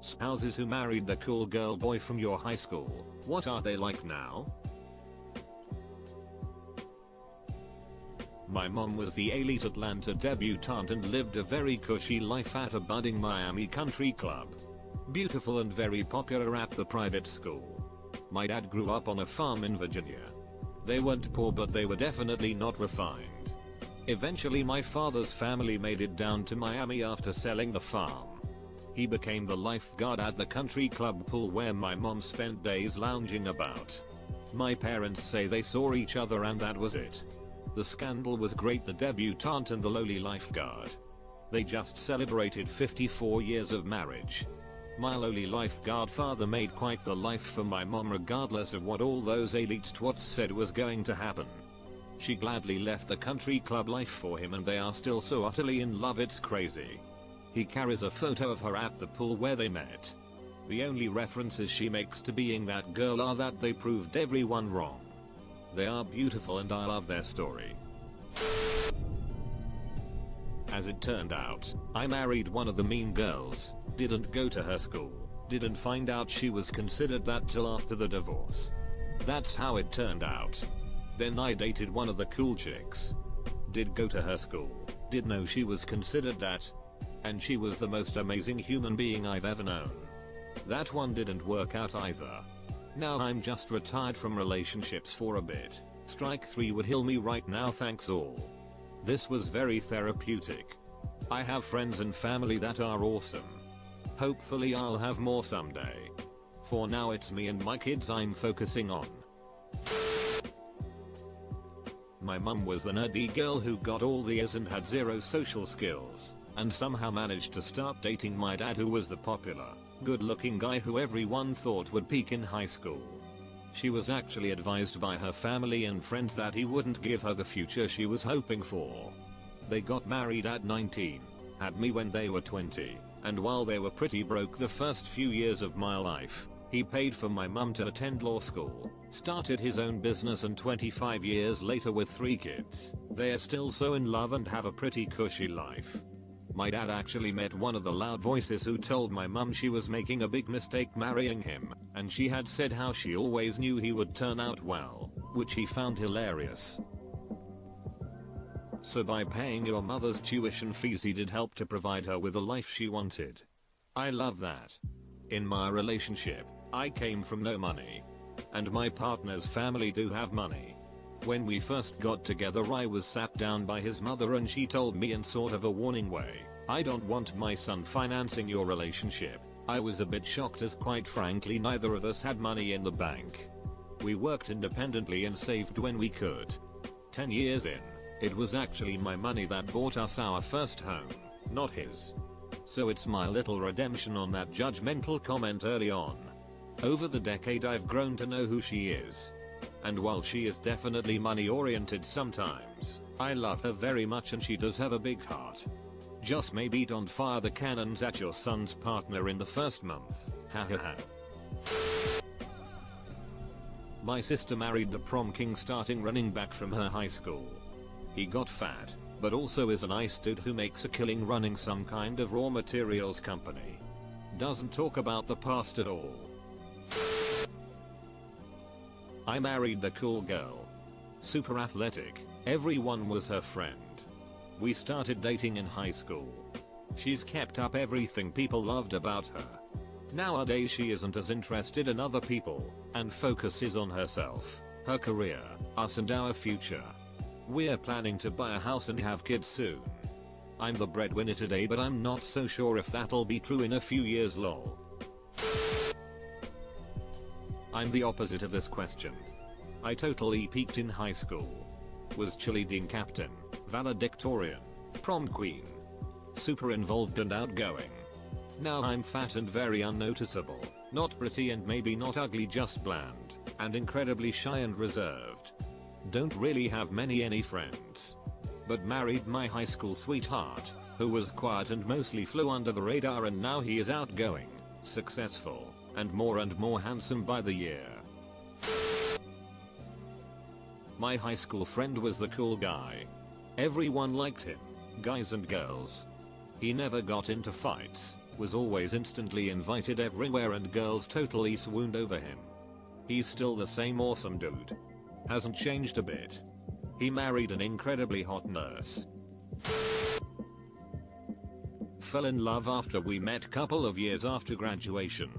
Spouses who married the cool girl boy from your high school, what are they like now? My mom was the elite Atlanta debutante and lived a very cushy life at a budding Miami country club. Beautiful and very popular at the private school. My dad grew up on a farm in Virginia. They weren't poor, but they were definitely not refined. Eventually my father's family made it down to Miami after selling the farm. He became the lifeguard at the country club pool where my mom spent days lounging about. My parents say they saw each other and that was it. The scandal was great, the debutante and the lowly lifeguard. They just celebrated 54 years of marriage. My lowly lifeguard father made quite the life for my mom regardless of what all those elite twats said was going to happen. She gladly left the country club life for him and they are still so utterly in love, it's crazy. He carries a photo of her at the pool where they met. The only references she makes to being that girl are that they proved everyone wrong. They are beautiful and I love their story. As it turned out, I married one of the mean girls, didn't go to her school, didn't find out she was considered that till after the divorce. That's how it turned out. Then I dated one of the cool chicks. Did go to her school, did know she was considered that. And she was the most amazing human being I've ever known. That one didn't work out either. Now I'm just retired from relationships for a bit. Strike 3 would heal me right now, thanks all. This was very therapeutic. I have friends and family that are awesome. Hopefully I'll have more someday. For now it's me and my kids I'm focusing on. My mum was the nerdy girl who got all the A's and had zero social skills. And somehow managed to start dating my dad, who was the popular, good-looking guy who everyone thought would peak in high school. She was actually advised by her family and friends that he wouldn't give her the future she was hoping for. They got married at 19, had me when they were 20, and while they were pretty broke the first few years of my life, he paid for my mum to attend law school, started his own business, and 25 years later with 3 kids, they are still so in love and have a pretty cushy life. My dad actually met one of the loud voices who told my mum she was making a big mistake marrying him, and she had said how she always knew he would turn out well, which he found hilarious. So by paying your mother's tuition fees he did help to provide her with the life she wanted. I love that. In my relationship, I came from no money. And my partner's family do have money. When we first got together I was sat down by his mother and she told me in sort of a warning way, "I don't want my son financing your relationship." I was a bit shocked as quite frankly neither of us had money in the bank. We worked independently and saved when we could. 10 years in, it was actually my money that bought us our first home, not his. So it's my little redemption on that judgmental comment early on. Over the decade I've grown to know who she is. And while she is definitely money oriented sometimes, I love her very much and she does have a big heart. Just maybe don't fire the cannons at your son's partner in the first month, hahaha. My sister married the prom king starting running back from her high school. He got fat, but also is a nice dude who makes a killing running some kind of raw materials company. Doesn't talk about the past at all. I married the cool girl. Super athletic, everyone was her friend. We started dating in high school. She's kept up everything people loved about her. Nowadays she isn't as interested in other people, and focuses on herself, her career, us and our future. We're planning to buy a house and have kids soon. I'm the breadwinner today but I'm not so sure if that'll be true in a few years lol. I'm the opposite of this question. I totally peaked in high school. Was cheerleading captain, valedictorian, prom queen. Super involved and outgoing. Now I'm fat and very unnoticeable, not pretty and maybe not ugly, just bland, and incredibly shy and reserved. Don't really have any friends. But married my high school sweetheart, who was quiet and mostly flew under the radar, and now he is outgoing, successful, and more handsome by the year. My high school friend was the cool guy. Everyone liked him, guys and girls. He never got into fights, Was always instantly invited everywhere and girls totally swooned over him. He's still the same awesome dude. Hasn't changed a bit. He married an incredibly hot nurse. Fell in love after we met couple of years after graduation.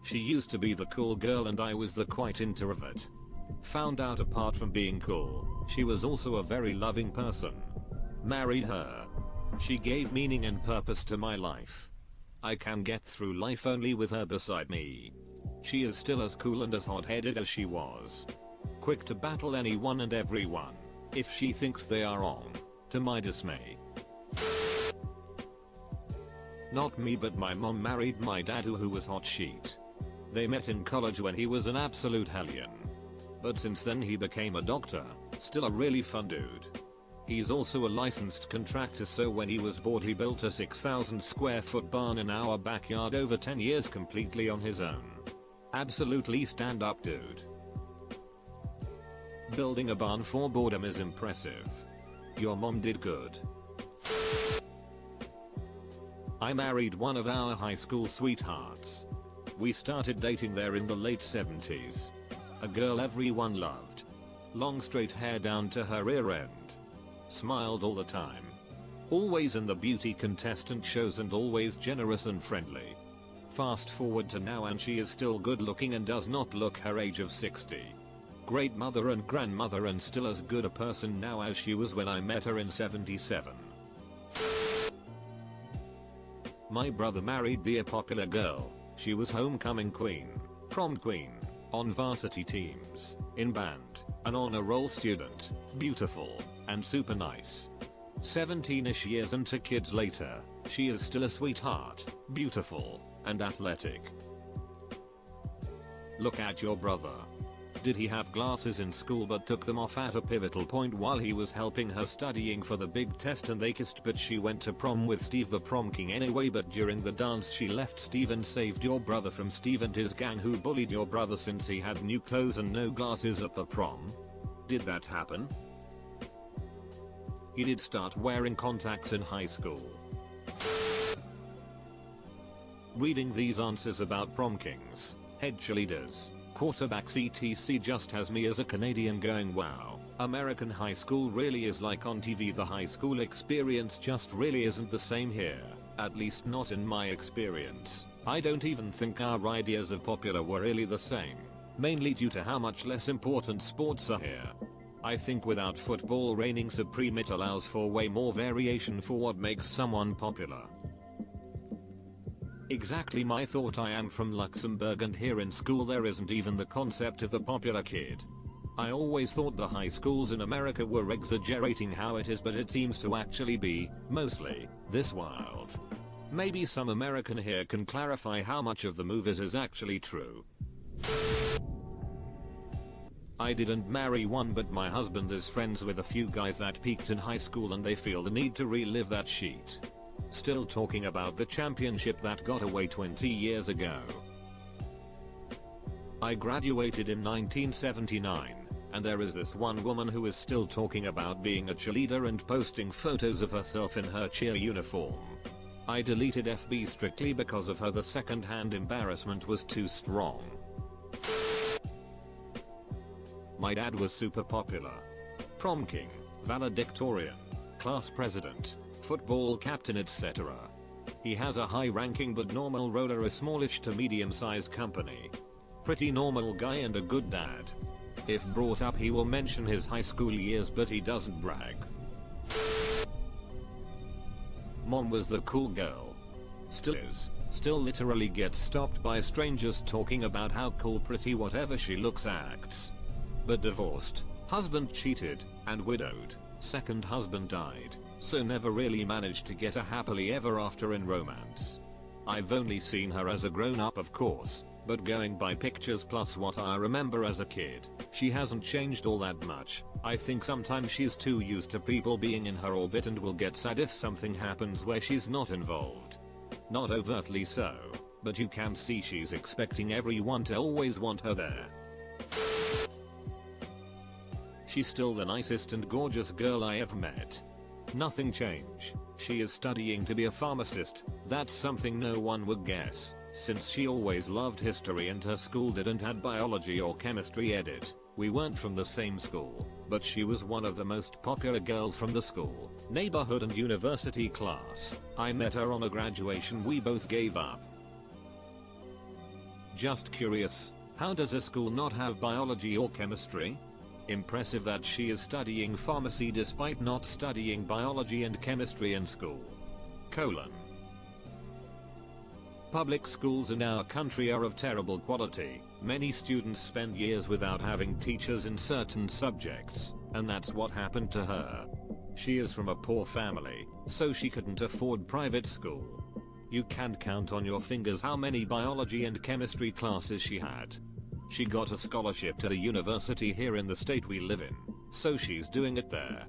She used to be the cool girl and I was the quiet introvert. Found out apart from being cool, she was also a very loving person. Married her. She gave meaning and purpose to my life. I can get through life only with her beside me. She is still as cool and as hot-headed as she was. Quick to battle anyone and everyone, if she thinks they are wrong, to my dismay. Not me, but my mom married my dad who was hot shit. They met in college when he was an absolute hellion. But since then he became a doctor, still a really fun dude. He's also a licensed contractor, so when he was bored he built a 6,000 square foot barn in our backyard over 10 years completely on his own. Absolutely stand up dude. Building a barn for boredom is impressive. Your mom did good. I married one of our high school sweethearts. We started dating there in the late 70s. A girl everyone loved. Long straight hair down to her rear end. Smiled all the time. Always in the beauty contestant shows and always generous and friendly. Fast forward to now and she is still good looking and does not look her age of 60. Great mother and grandmother and still as good a person now as she was when I met her in 77. My brother married the popular girl. She was homecoming queen, prom queen, on varsity teams, in band, an honor roll student, beautiful, and super nice. 17ish years and 2 kids later, she is still a sweetheart, beautiful, and athletic. Look at your brother. Did he have glasses in school but took them off at a pivotal point while he was helping her studying for the big test and they kissed, but she went to prom with Steve the prom king anyway, but during the dance she left Steve and saved your brother from Steve and his gang who bullied your brother since he had new clothes and no glasses at the prom? Did that happen? He did start wearing contacts in high school. Reading these answers about prom kings, head cheerleaders, quarterbacks etc just has me as a Canadian going, wow, American high school really is like on TV. The high school experience just really isn't the same here, at least not in my experience. I don't even think our ideas of popular were really the same, mainly due to how much less important sports are here. I think without football reigning supreme it allows for way more variation for what makes someone popular. Exactly my thought. I am from Luxembourg and here in school there isn't even the concept of the popular kid. I always thought the high schools in America were exaggerating how it is, but it seems to actually be, mostly, this wild. Maybe some American here can clarify how much of the movies is actually true. I didn't marry one, but my husband is friends with a few guys that peaked in high school and they feel the need to relive that shit. Still talking about the championship that got away 20 years ago. I graduated in 1979, and there is this one woman who is still talking about being a cheerleader and posting photos of herself in her cheer uniform. I deleted FB strictly because of her. The second-hand embarrassment was too strong. My dad was super popular. Prom king, valedictorian, class president, football captain etc. He has a high ranking but normal role at a smallish to medium sized company. Pretty normal guy and a good dad. If brought up he will mention his high school years but he doesn't brag. Mom was the cool girl. Still is. Still literally gets stopped by strangers talking about how cool pretty whatever she looks acts. But divorced, husband cheated, and widowed, second husband died. So never really managed to get a happily ever after in romance. I've only seen her as a grown up of course, but going by pictures plus what I remember as a kid, she hasn't changed all that much. I think sometimes she's too used to people being in her orbit and will get sad if something happens where she's not involved. Not overtly so, but you can see she's expecting everyone to always want her there. She's still the nicest and gorgeous girl I ever met. Nothing changed. She is studying to be a pharmacist. That's something no one would guess, since she always loved history and her school didn't have biology or chemistry edit. We weren't from the same school, but she was one of the most popular girls from the school, neighborhood and university class. I met her on a graduation we both gave up. Just curious, how does a school not have biology or chemistry? Impressive that she is studying pharmacy despite not studying biology and chemistry in school. Public schools in our country are of terrible quality. Many students spend years without having teachers in certain subjects, and that's what happened to her. She is from a poor family, so she couldn't afford private school. You can't count on your fingers how many biology and chemistry classes she had. She got a scholarship to the university here in the state we live in, so she's doing it there.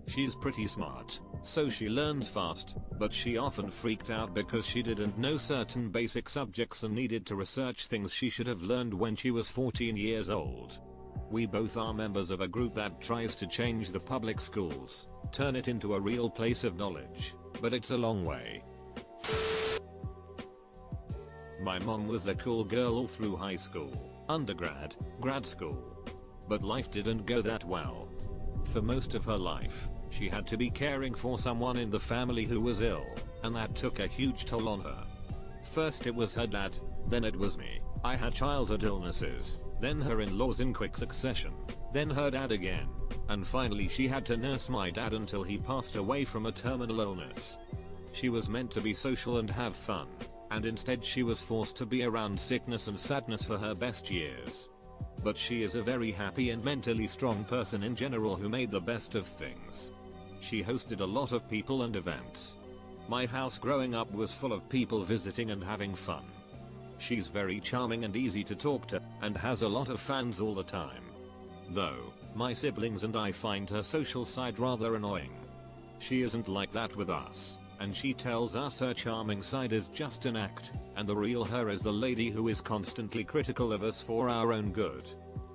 She's pretty smart, so she learns fast, but she often freaked out because she didn't know certain basic subjects and needed to research things she should have learned when she was 14 years old. We both are members of a group that tries to change the public schools, turn it into a real place of knowledge, but it's a long way. My mom was the cool girl all through high school, undergrad, grad school. But life didn't go that well. For most of her life, she had to be caring for someone in the family who was ill, and that took a huge toll on her. First it was her dad, then it was me. I had childhood illnesses, then her in-laws in quick succession, then her dad again, and finally she had to nurse my dad until he passed away from a terminal illness. She was meant to be social and have fun, and instead she was forced to be around sickness and sadness for her best years. But she is a very happy and mentally strong person in general who made the best of things. She hosted a lot of people and events. My house growing up was full of people visiting and having fun. She's very charming and easy to talk to, and has a lot of fans all the time. Though, my siblings and I find her social side rather annoying. She isn't like that with us, and she tells us her charming side is just an act, and the real her is the lady who is constantly critical of us for our own good.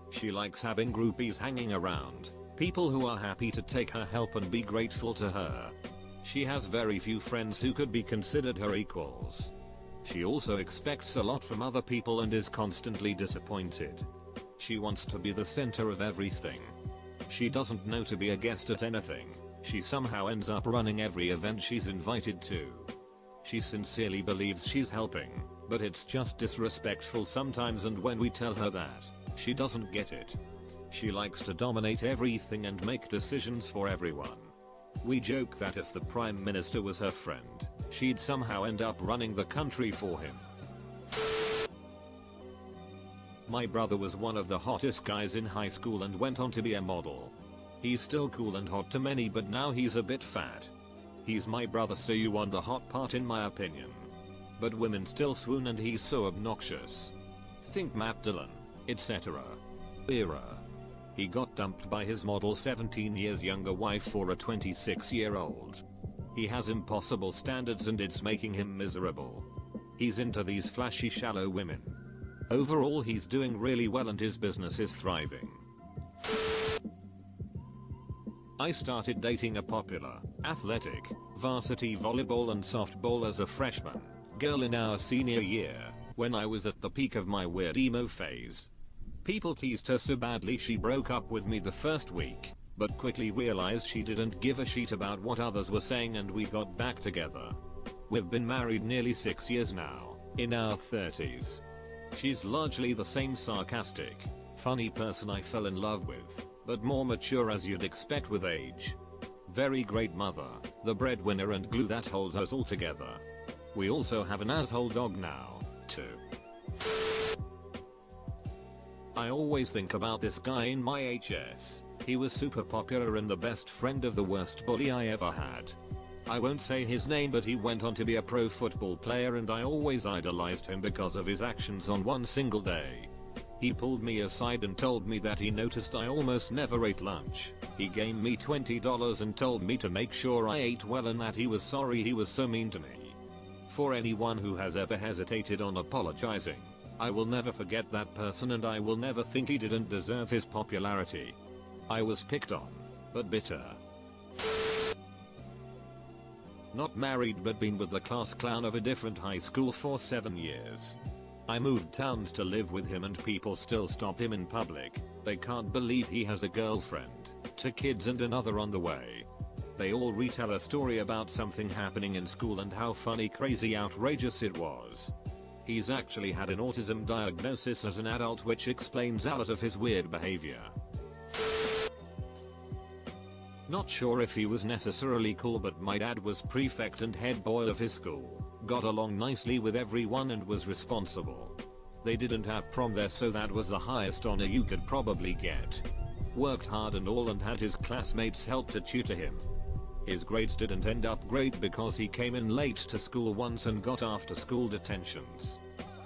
She likes having groupies hanging around, people who are happy to take her help and be grateful to her. She has very few friends who could be considered her equals. She also expects a lot from other people and is constantly disappointed. She wants to be the center of everything. She doesn't know to be a guest at anything. She somehow ends up running every event she's invited to. She sincerely believes she's helping, but it's just disrespectful sometimes, and when we tell her that, she doesn't get it. She likes to dominate everything and make decisions for everyone. We joke that if the Prime Minister was her friend, she'd somehow end up running the country for him. My brother was one of the hottest guys in high school and went on to be a model. He's still cool and hot to many, but now he's a bit fat. He's my brother, so you want the hot part in my opinion. But women still swoon and he's so obnoxious. Think Matt Dillon, etc. Era. He got dumped by his model 17 years younger wife for a 26-year-old. He has impossible standards and it's making him miserable. He's into these flashy shallow women. Overall he's doing really well and his business is thriving. I started dating a popular, athletic, varsity volleyball and softball as a freshman girl in our senior year, when I was at the peak of my weird emo phase. People teased her so badly she broke up with me the first week, but quickly realized she didn't give a shit about what others were saying and we got back together. We've been married nearly 6 years now, in our 30s. She's largely the same sarcastic, funny person I fell in love with, but more mature as you'd expect with age. Very great mother, the breadwinner and glue that holds us all together. We also have an asshole dog now, too. I always think about this guy in my HS. He was super popular and the best friend of the worst bully I ever had. I won't say his name, but he went on to be a pro football player and I always idolized him because of his actions on one single day. He pulled me aside and told me that he noticed I almost never ate lunch. He gave me $20 and told me to make sure I ate well and that he was sorry he was so mean to me. For anyone who has ever hesitated on apologizing, I will never forget that person and I will never think he didn't deserve his popularity. I was picked on, but bitter. Not married but been with the class clown of a different high school for 7 years. I moved towns to live with him and people still stop him in public. They can't believe he has a girlfriend, 2 kids and another on the way. They all retell a story about something happening in school and how funny, crazy, outrageous it was. He's actually had an autism diagnosis as an adult, which explains a lot of his weird behavior. Not sure if he was necessarily cool, but my dad was prefect and head boy of his school, got along nicely with everyone and was responsible. They didn't have prom there, so that was the highest honor you could probably get. Worked hard and all and had his classmates help to tutor him. His grades didn't end up great because he came in late to school once and got after school detentions.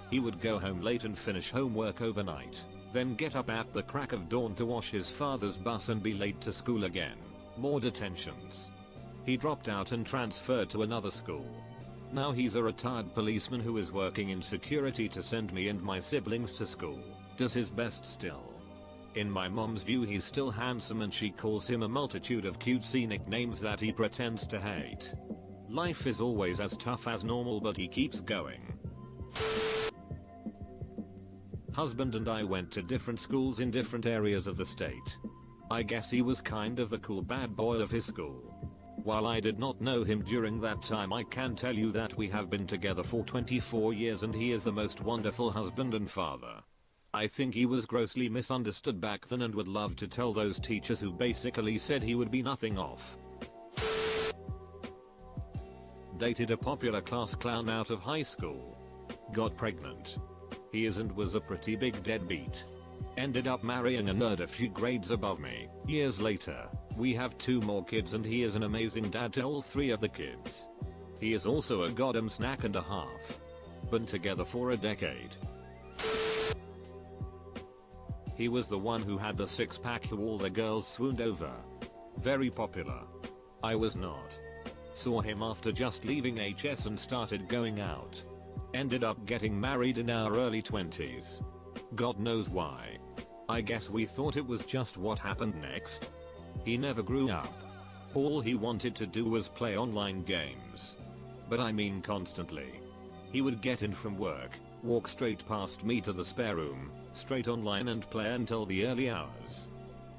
He would go home late and finish homework overnight, then get up at the crack of dawn to wash his father's bus and be late to school again. More detentions. He dropped out and transferred to another school. Now he's a retired policeman who is working in security to send me and my siblings to school. Does his best still. In my mom's view, he's still handsome and she calls him a multitude of cutesy nicknames that he pretends to hate. Life is always as tough as normal, but he keeps going. Husband and I went to different schools in different areas of the state. I guess he was kind of the cool bad boy of his school. While I did not know him during that time, I can tell you that we have been together for 24 years and he is the most wonderful husband and father. I think he was grossly misunderstood back then and would love to tell those teachers who basically said he would be nothing off. Dated a popular class clown out of high school. Got pregnant. He is and was a pretty big deadbeat. Ended up marrying a nerd a few grades above me. Years later, we have 2 more kids and he is an amazing dad to all 3 of the kids. He is also a goddamn snack and a half. Been together for a decade. He was the one who had the 6-pack who all the girls swooned over. Very popular. I was not. Saw him after just leaving HS and started going out. Ended up getting married in our early 20s. God knows why. I guess we thought it was just what happened next. He never grew up. All he wanted to do was play online games. But I mean constantly. He would get in from work, walk straight past me to the spare room, straight online and play until the early hours.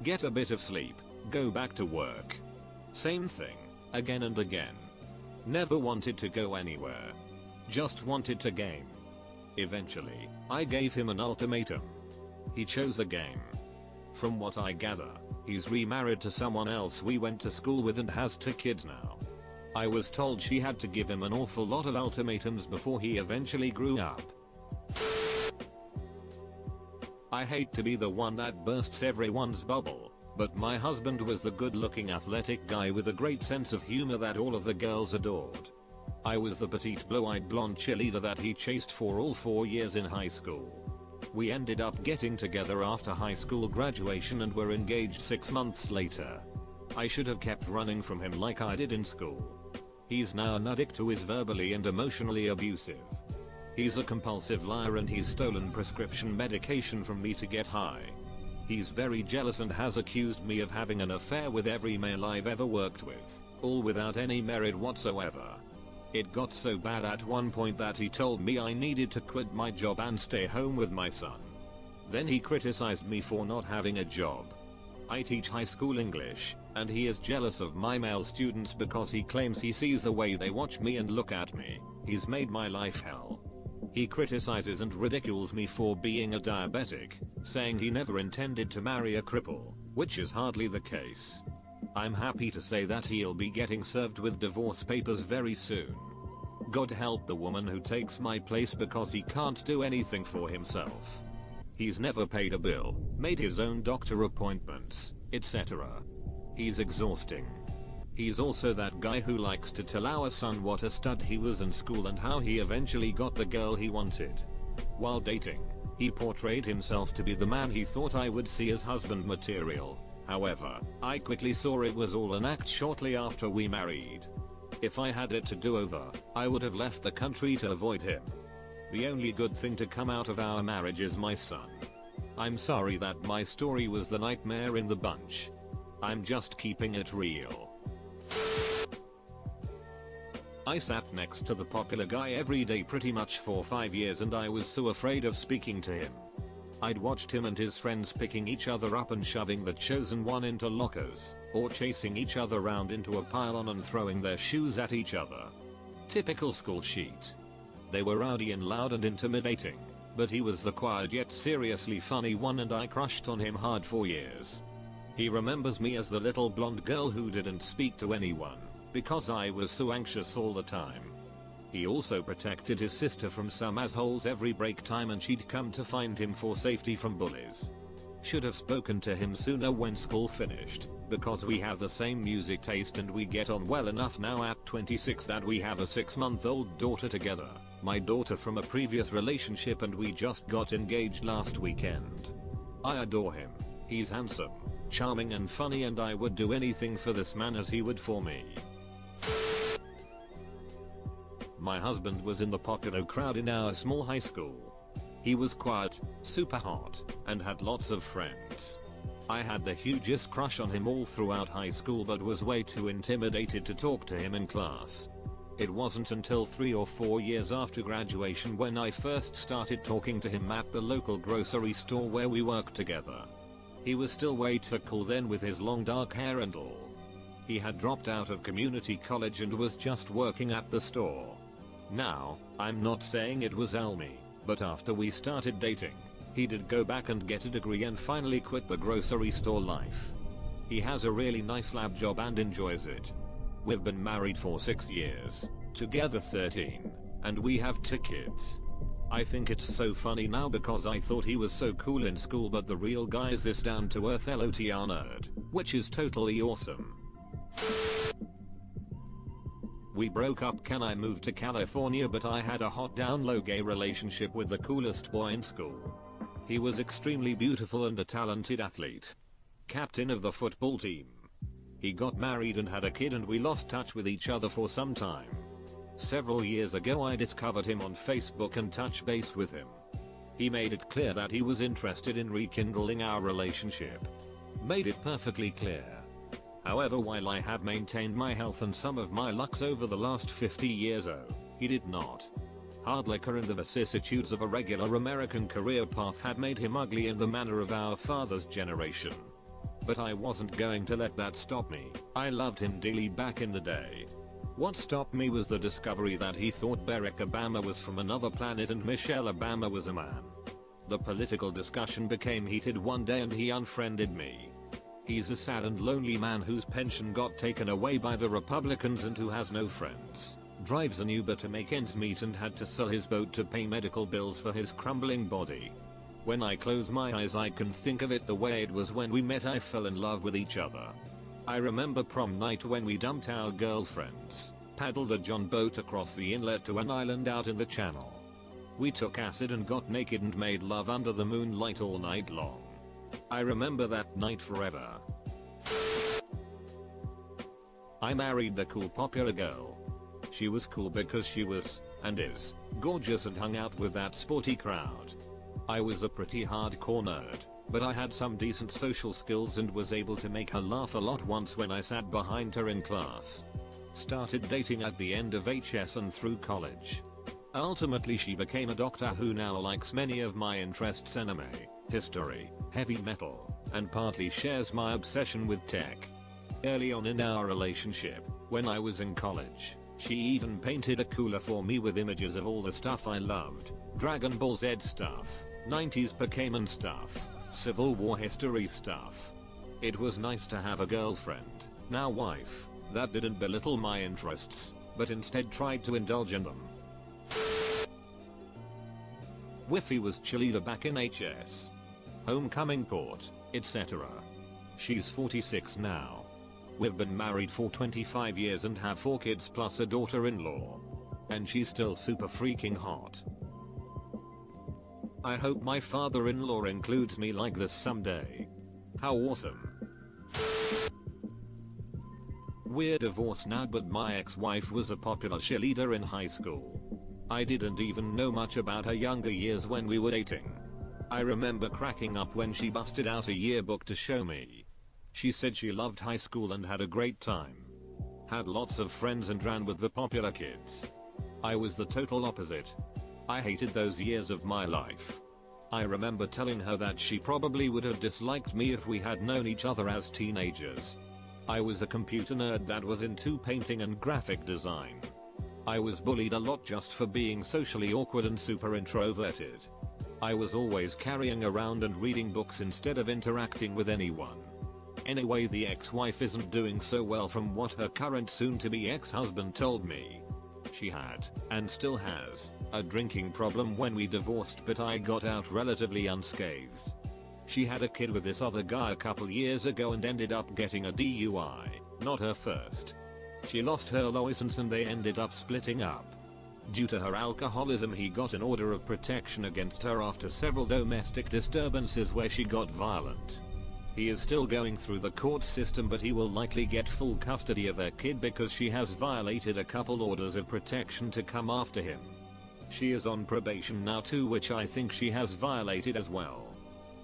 Get a bit of sleep, go back to work. Same thing, again and again. Never wanted to go anywhere. Just wanted to game. Eventually, I gave him an ultimatum. He chose the game. From what I gather, he's remarried to someone else we went to school with and has 2 kids now. I was told she had to give him an awful lot of ultimatums before he eventually grew up. I hate to be the one that bursts everyone's bubble, but my husband was the good-looking athletic guy with a great sense of humor that all of the girls adored. I was the petite blue-eyed blonde cheerleader that he chased for all 4 years in high school. We ended up getting together after high school graduation and were engaged 6 months later. I should have kept running from him like I did in school. He's now an addict who is verbally and emotionally abusive. He's a compulsive liar and he's stolen prescription medication from me to get high. He's very jealous and has accused me of having an affair with every male I've ever worked with, all without any merit whatsoever. It got so bad at one point that he told me I needed to quit my job and stay home with my son. Then he criticized me for not having a job. I teach high school English, and he is jealous of my male students because he claims he sees the way they watch me and look at me. He's made my life hell. He criticizes and ridicules me for being a diabetic, saying he never intended to marry a cripple, which is hardly the case. I'm happy to say that he'll be getting served with divorce papers very soon. God help the woman who takes my place because he can't do anything for himself. He's never paid a bill, made his own doctor appointments, etc. He's exhausting. He's also that guy who likes to tell our son what a stud he was in school and how he eventually got the girl he wanted. While dating, he portrayed himself to be the man he thought I would see as husband material. However, I quickly saw it was all an act shortly after we married. If I had it to do over, I would have left the country to avoid him. The only good thing to come out of our marriage is my son. I'm sorry that my story was the nightmare in the bunch. I'm just keeping it real. I sat next to the popular guy every day pretty much for 5 years and I was so afraid of speaking to him. I'd watched him and his friends picking each other up and shoving the chosen one into lockers, or chasing each other around into a pile-on and throwing their shoes at each other. Typical school shit. They were rowdy and loud and intimidating, but he was the quiet yet seriously funny one and I crushed on him hard for years. He remembers me as the little blonde girl who didn't speak to anyone, because I was so anxious all the time. He also protected his sister from some assholes every break time and she'd come to find him for safety from bullies. Should have spoken to him sooner when school finished, because we have the same music taste and we get on well enough now at 26 that we have a 6-month-old daughter together, my daughter from a previous relationship, and we just got engaged last weekend. I adore him. He's handsome, charming and funny and I would do anything for this man as he would for me. My husband was in the popular crowd in our small high school. He was quiet, super hot, and had lots of friends. I had the hugest crush on him all throughout high school but was way too intimidated to talk to him in class. It wasn't until 3 or 4 years after graduation when I first started talking to him at the local grocery store where we worked together. He was still way too cool then with his long dark hair and all. He had dropped out of community college and was just working at the store. Now, I'm not saying it was Almy, but after we started dating, he did go back and get a degree and finally quit the grocery store life. He has a really nice lab job and enjoys it. We've been married for 6 years, together 13, and we have 2 kids. I think it's so funny now because I thought he was so cool in school but the real guy is this down to earth LOTR nerd, which is totally awesome. We broke up. Can I moved to California but I had a hot down low gay relationship with the coolest boy in school. He was extremely beautiful and a talented athlete. Captain of the football team. He got married and had a kid and we lost touch with each other for some time. Several years ago I discovered him on Facebook and touched base with him. He made it clear that he was interested in rekindling our relationship. Made it perfectly clear. However, while I have maintained my health and some of my looks over the last 50 years, he did not. Hard liquor and the vicissitudes of a regular American career path had made him ugly in the manner of our father's generation. But I wasn't going to let that stop me. I loved him dearly back in the day. What stopped me was the discovery that he thought Barack Obama was from another planet and Michelle Obama was a man. The political discussion became heated one day and he unfriended me. He's a sad and lonely man whose pension got taken away by the Republicans and who has no friends. Drives an Uber to make ends meet and had to sell his boat to pay medical bills for his crumbling body. When I close my eyes I can think of it the way it was when we met. I fell in love with each other. I remember prom night when we dumped our girlfriends, paddled a John boat across the inlet to an island out in the channel. We took acid and got naked and made love under the moonlight all night long. I remember that night forever. I married the cool popular girl. She was cool because she was, and is, gorgeous and hung out with that sporty crowd. I was a pretty hardcore nerd, but I had some decent social skills and was able to make her laugh a lot once when I sat behind her in class. Started dating at the end of HS and through college. Ultimately she became a doctor who now likes many of my interests: anime, history, heavy metal, and partly shares my obsession with tech. Early on in our relationship, when I was in college, she even painted a cooler for me with images of all the stuff I loved: Dragon Ball Z stuff, 90s Pokemon stuff, Civil War history stuff. It was nice to have a girlfriend, now wife, that didn't belittle my interests, but instead tried to indulge in them. Wiffy was cheerleader back in HS. Homecoming court, etc. She's 46 now. We've been married for 25 years and have 4 kids plus a daughter-in-law. And she's still super freaking hot. I hope my father-in-law includes me like this someday. How awesome. We're divorced now, but my ex-wife was a popular cheerleader in high school. I didn't even know much about her younger years when we were dating. I remember cracking up when she busted out a yearbook to show me. She said she loved high school and had a great time. Had lots of friends and ran with the popular kids. I was the total opposite. I hated those years of my life. I remember telling her that she probably would have disliked me if we had known each other as teenagers. I was a computer nerd that was into painting and graphic design. I was bullied a lot just for being socially awkward and super introverted. I was always carrying around and reading books instead of interacting with anyone. Anyway, the ex-wife isn't doing so well from what her current soon-to-be ex-husband told me. She had, and still has, a drinking problem when we divorced, but I got out relatively unscathed. She had a kid with this other guy a couple years ago and ended up getting a DUI, not her first. She lost her license and they ended up splitting up. Due to her alcoholism, he got an order of protection against her after several domestic disturbances where she got violent. He is still going through the court system, but he will likely get full custody of their kid because she has violated a couple orders of protection to come after him. She is on probation now too, which I think she has violated as well.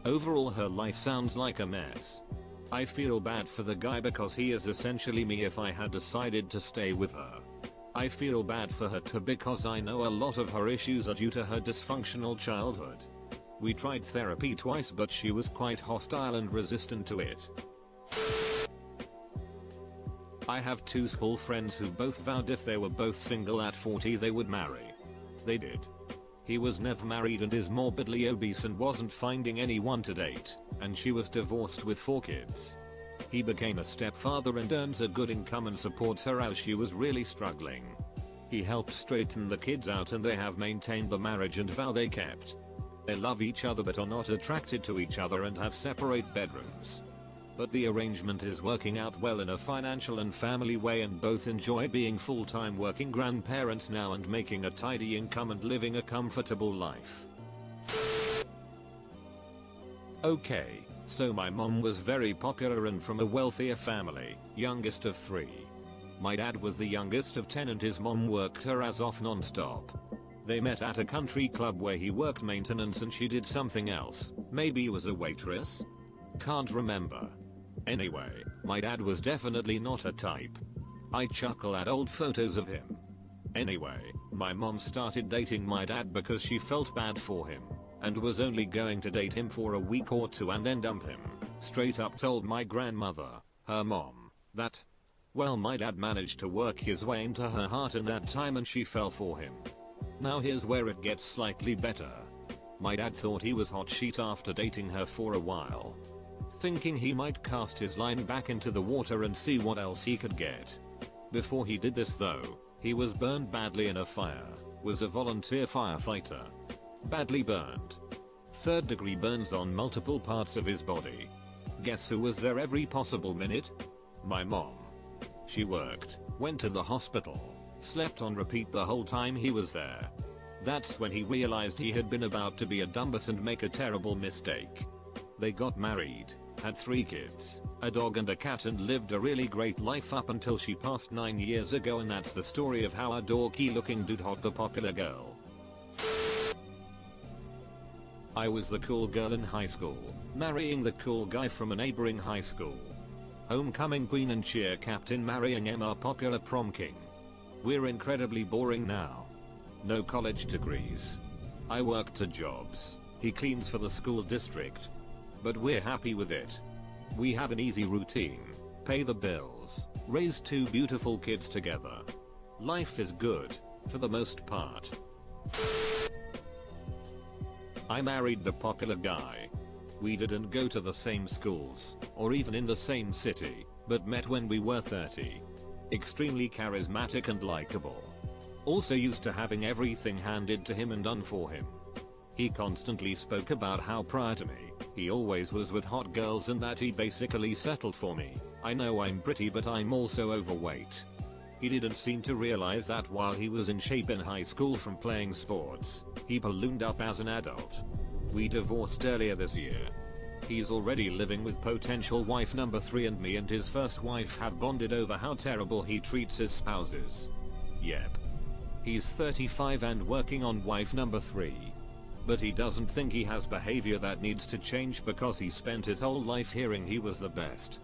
Overall, her life sounds like a mess. I feel bad for the guy because he is essentially me if I had decided to stay with her. I feel bad for her too because I know a lot of her issues are due to her dysfunctional childhood. We tried therapy twice, but she was quite hostile and resistant to it. I have two school friends who both vowed if they were both single at 40 they would marry. They did. He was never married and is morbidly obese and wasn't finding anyone to date, and she was divorced with 4 kids. He became a stepfather and earns a good income and supports her as she was really struggling. He helped straighten the kids out and they have maintained the marriage and vow they kept. They love each other but are not attracted to each other and have separate bedrooms. But the arrangement is working out well in a financial and family way, and both enjoy being full-time working grandparents now and making a tidy income and living a comfortable life. Okay, so my mom was very popular and from a wealthier family, youngest of 3. My dad was the youngest of 10 and his mom worked her ass off non-stop. They met at a country club where he worked maintenance and she did something else, maybe was a waitress? Can't remember. Anyway, my dad was definitely not a type. I chuckle at old photos of him. Anyway, my mom started dating my dad because she felt bad for him, and was only going to date him for a week or 2 and then dump him. Straight up told my grandmother, her mom, that, well, my dad managed to work his way into her heart in that time and she fell for him. Now here's where it gets slightly better. My dad thought he was hot shit after dating her for a while, thinking he might cast his line back into the water and see what else he could get. Before he did this though, he was burned badly in a fire, was a volunteer firefighter. Badly burned. 3rd-degree burns on multiple parts of his body. Guess who was there every possible minute? My mom. She worked, went to the hospital, slept on repeat the whole time he was there. That's when he realized he had been about to be a dumbass and make a terrible mistake. They got married, had 3 kids, a dog and a cat, and lived a really great life up until she passed 9 years ago, and that's the story of how a dorky looking dude hot the popular girl. I was the cool girl in high school, marrying the cool guy from a neighboring high school. Homecoming queen and cheer captain marrying Emma popular prom king. We're incredibly boring now. No college degrees. I worked 2 jobs. He cleans for the school district. But we're happy with it. We have an easy routine, pay the bills, raise 2 beautiful kids together. Life is good, for the most part. I married the popular guy. We didn't go to the same schools, or even in the same city, but met when we were 30. Extremely charismatic and likable. Also used to having everything handed to him and done for him. He constantly spoke about how prior to me, he always was with hot girls and that he basically settled for me. I know I'm pretty, but I'm also overweight. He didn't seem to realize that while he was in shape in high school from playing sports, he ballooned up as an adult. We divorced earlier this year. He's already living with potential wife number 3, and me and his first wife have bonded over how terrible he treats his spouses. Yep. He's 35 and working on wife number 3. But he doesn't think he has behavior that needs to change because he spent his whole life hearing he was the best.